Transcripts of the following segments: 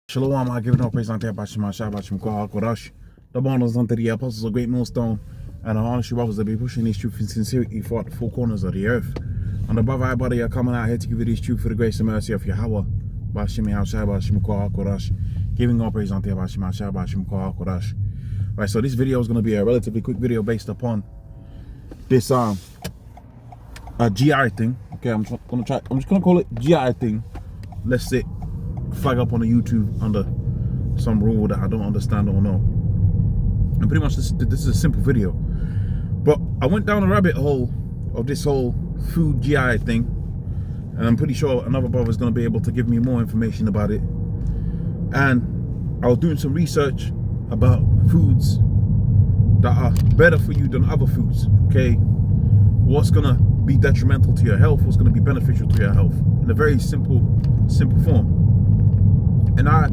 Shalom, I give it no praise unto Bashima Shabashim Kwa Korash. The bonus unto the apostles of great millstone, and the honest brothers that be pushing these truth in sincerity for the four corners of the earth. And above everybody are coming out here to give you this truth for the grace and mercy of Yahweh. Bashim Shabashim Kwa Korash. Giving all praise unto Bashima Shabashim Kwa Korash. Right, so this video is going to be a relatively quick video based upon this a GI thing. Okay, I'm just gonna call it GI thing. Let's say flag up on the YouTube under some rule that I don't understand or know. And pretty much this is a simple video, but I went down a rabbit hole of this whole food GI thing, and I'm pretty sure another brother is going to be able to give me more information about it. And I was doing some research about foods that are better for you than other foods. Okay, what's going to be detrimental to your health, what's going to be beneficial to your health, in a very simple form. And I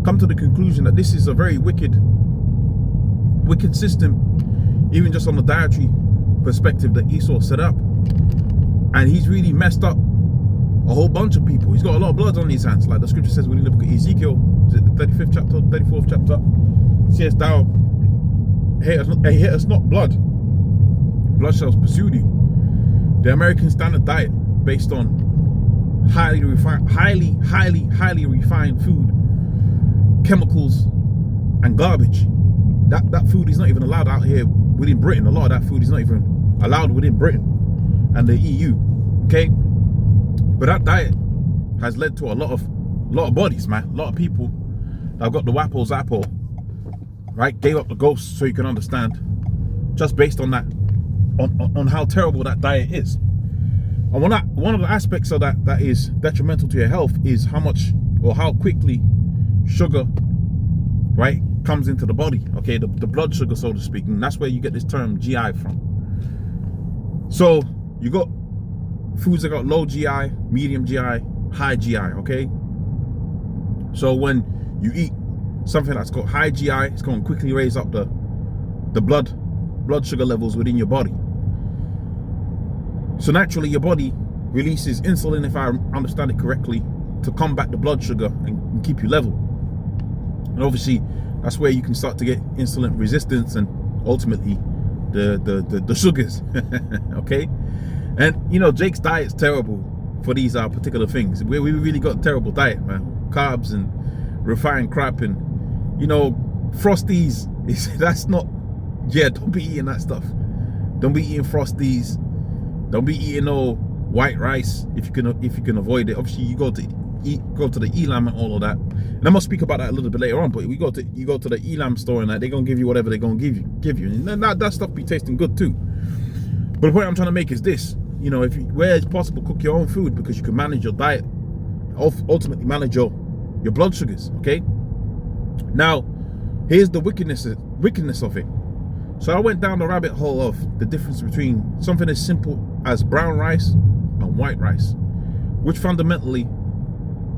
come to the conclusion that this is a very wicked system, even just on the dietary perspective that Esau set up. And he's really messed up a whole bunch of people. He's got a lot of blood on his hands. Like the scripture says when you look at Ezekiel, is it the 35th chapter, 34th chapter? It says, thou hatest not blood, blood shall pursue thee. The American standard diet, based on highly refined food, chemicals, and garbage. That food is not even allowed out here within Britain. A lot of that food is not even allowed within Britain and the EU. Okay, but that diet has led to a lot of bodies, man. A lot of people that have got the Wapples apple, right, gave up the ghost, so you can understand, just based on that, on how terrible that diet is. And one of the aspects of that is detrimental to your health is how much or how quickly sugar, right, comes into the body. Okay, the blood sugar, so to speak, and that's where you get this term GI from. So you got foods that got low GI, medium GI, high GI. Okay, so when you eat something that's got high GI, it's going to quickly raise up the blood sugar levels within your body. So naturally your body releases insulin, if I understand it correctly, to combat the blood sugar and keep you level. And obviously that's where you can start to get insulin resistance and ultimately the sugars. Okay, and you know, Jake's diet's terrible for these particular things. We really got a terrible diet, man. Carbs and refined crap, and you know, Frosties that's not, yeah, don't be eating that stuff. Don't be eating Frosties. Don't be eating no white rice if you can avoid it. Obviously, you go to the Elam and all of that. And I'm gonna speak about that a little bit later on. But you go to the Elam store and that, they're gonna give you whatever they're gonna give you. And that stuff be tasting good too. But the point I'm trying to make is this: you know, where it's possible, cook your own food, because you can manage your diet, ultimately manage your blood sugars. Okay. Now, here's the wickedness of it. So I went down the rabbit hole of the difference between something as simple as brown rice and white rice, which fundamentally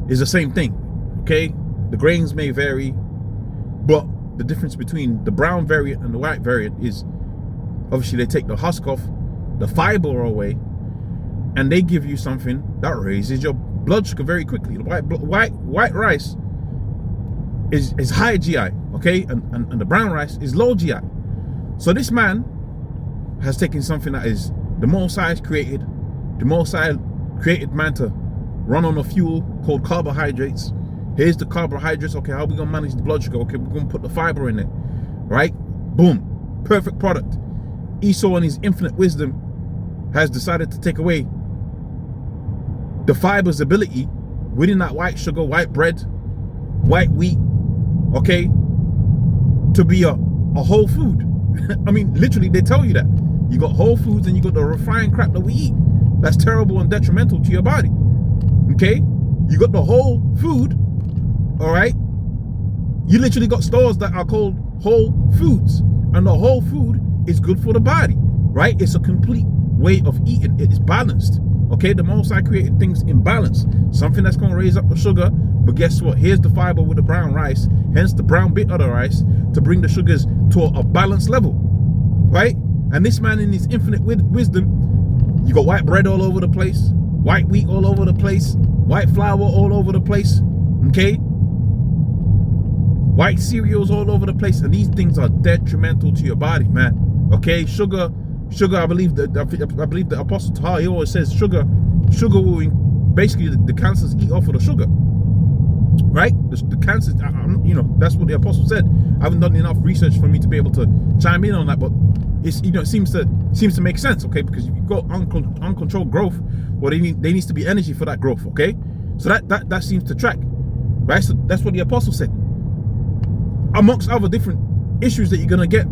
is the same thing. Okay, the grains may vary, but the difference between the brown variant and the white variant is obviously they take the husk off, the fiber away, and they give you something that raises your blood sugar very quickly. The white rice is high GI, okay, and the brown rice is low GI. So this man has taken something that is the Most High created man to run on a fuel called carbohydrates. Here's the carbohydrates. Okay, how are we gonna manage the blood sugar? Okay, we're gonna put the fiber in it, right? Boom, perfect product. Esau, in his infinite wisdom, has decided to take away the fiber's ability within that white sugar, white bread, white wheat, okay, to be a whole food. I mean, literally, they tell you that you got whole foods and you got the refined crap that we eat. That's terrible and detrimental to your body. Okay, you got the whole food. All right, you literally got stores that are called Whole Foods, and the whole food is good for the body. Right? It's a complete way of eating. It is balanced. Okay, the Most High created things in balance. Something that's going to raise up the sugar, but guess what? Here's the fiber with the brown rice, hence the brown bit of the rice, to bring the sugars to a balanced level, right? And this man, in his infinite wisdom, you got white bread all over the place, white wheat all over the place, white flour all over the place, okay? white cereals all over the place, and these things are detrimental to your body, man. Okay, sugar. I believe the Apostle Tahar, he always says sugar will basically the cancers eat off of the sugar, right? The cancers, you know, that's what the Apostle said. I haven't done enough research for me to be able to chime in on that, but it's, you know, it seems to make sense, okay? Because if you've got uncontrolled growth, well, there needs to be energy for that growth, okay? So that seems to track, right? So that's what the Apostle said. Amongst other different issues that you're gonna get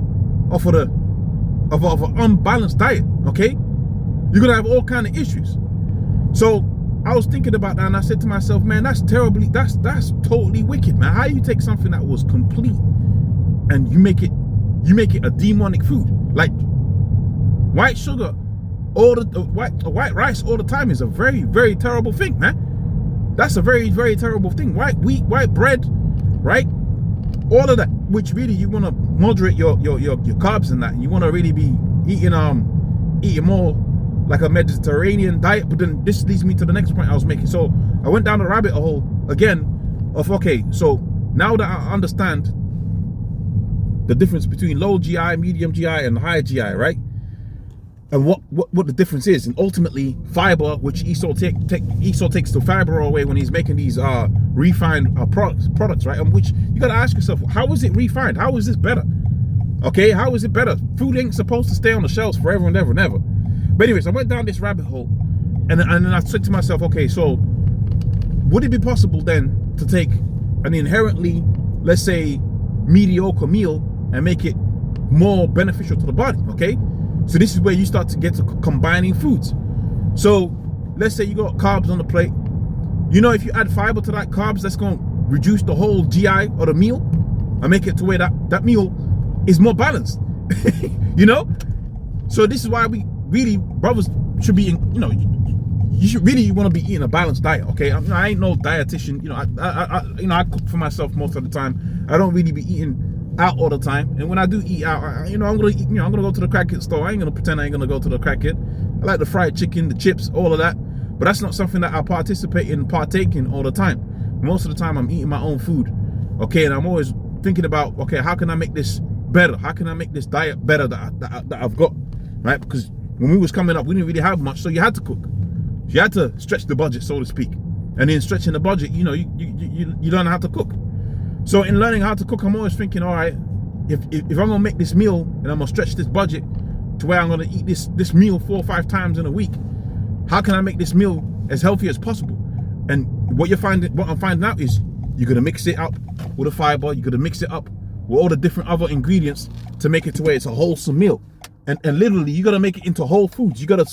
off of an unbalanced diet, okay? You're gonna have all kind of issues. So I was thinking about that, and I said to myself, man, that's totally wicked, man. How you take something that was complete and you make it a demonic food? Like white sugar, white rice all the time is a very, very terrible thing, man. That's a very, very terrible thing. White wheat, white bread, right? All of that, which really you want to moderate your carbs and that, and you want to really be eating more like a Mediterranean diet. But then this leads me to the next point I was making. So I went down the rabbit hole again of, okay, so now that I understand the difference between low GI, medium GI, and high GI, right? And what the difference is, and ultimately fiber, which Esau takes the fiber away when he's making these refined products, right? And which you gotta ask yourself, how is it refined? How is this better? Okay, how is it better? Food ain't supposed to stay on the shelves forever and ever and ever. But anyways, I went down this rabbit hole, and then I said to myself, okay, so would it be possible then to take an inherently, let's say, mediocre meal and make it more beneficial to the body? Okay. So this is where you start to get to combining foods. So let's say you got carbs on the plate. You know, if you add fiber to that carbs, that's going to reduce the whole GI of the meal and make it to where that meal is more balanced. You know? So this is why we really, brothers should be, you know, you should really want to be eating a balanced diet, okay? I ain't no dietitian. You know, I cook for myself most of the time. I don't really be eating out all the time, and when I do eat out, I'm gonna go to the crackhead store. I ain't gonna pretend I ain't gonna go to the crackhead. I like the fried chicken, the chips, all of that, but that's not something that I partake in all the time. Most of the time I'm eating my own food, okay? And I'm always thinking about, okay, how can I make this better? How can I make this diet better that I've got, right? Because when we was coming up, we didn't really have much, so you had to cook. You had to stretch the budget, so to speak. And in stretching the budget, you know, you learn how to cook. So in learning how to cook, I'm always thinking, all right, if I'm gonna make this meal and I'm gonna stretch this budget to where I'm gonna eat this meal 4 or 5 times in a week, how can I make this meal as healthy as possible? And what I'm finding out is you're gonna mix it up with the fiber, you're gonna mix it up with all the different other ingredients to make it to where it's a wholesome meal. And literally, you gotta make it into whole foods. You gotta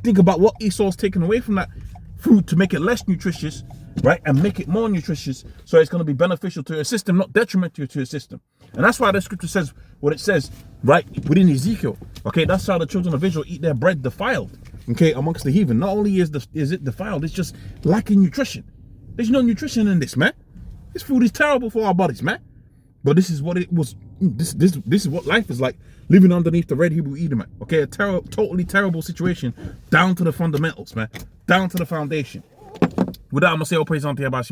think about what Esau's taken away from that food to make it less nutritious, right, and make it more nutritious, so it's going to be beneficial to your system, not detrimental to your system. And that's why the scripture says what it says, right, within Ezekiel. Okay, that's how the children of Israel eat their bread defiled, okay, amongst the heathen. Not only is it defiled, it's just lacking nutrition. There's no nutrition in this, man. This food is terrible for our bodies, man. But this is what it was. This is what life is like, living underneath the red Hebrew Edomite. Okay, a totally terrible situation, down to the fundamentals, man, down to the foundation. With that, I'm gonna say, all praise unto Yahweh.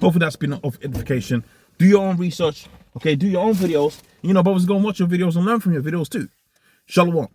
Hopefully that's been of edification. Do your own research, okay? Do your own videos. You know, brothers, go and watch your videos and learn from your videos too. Shalom.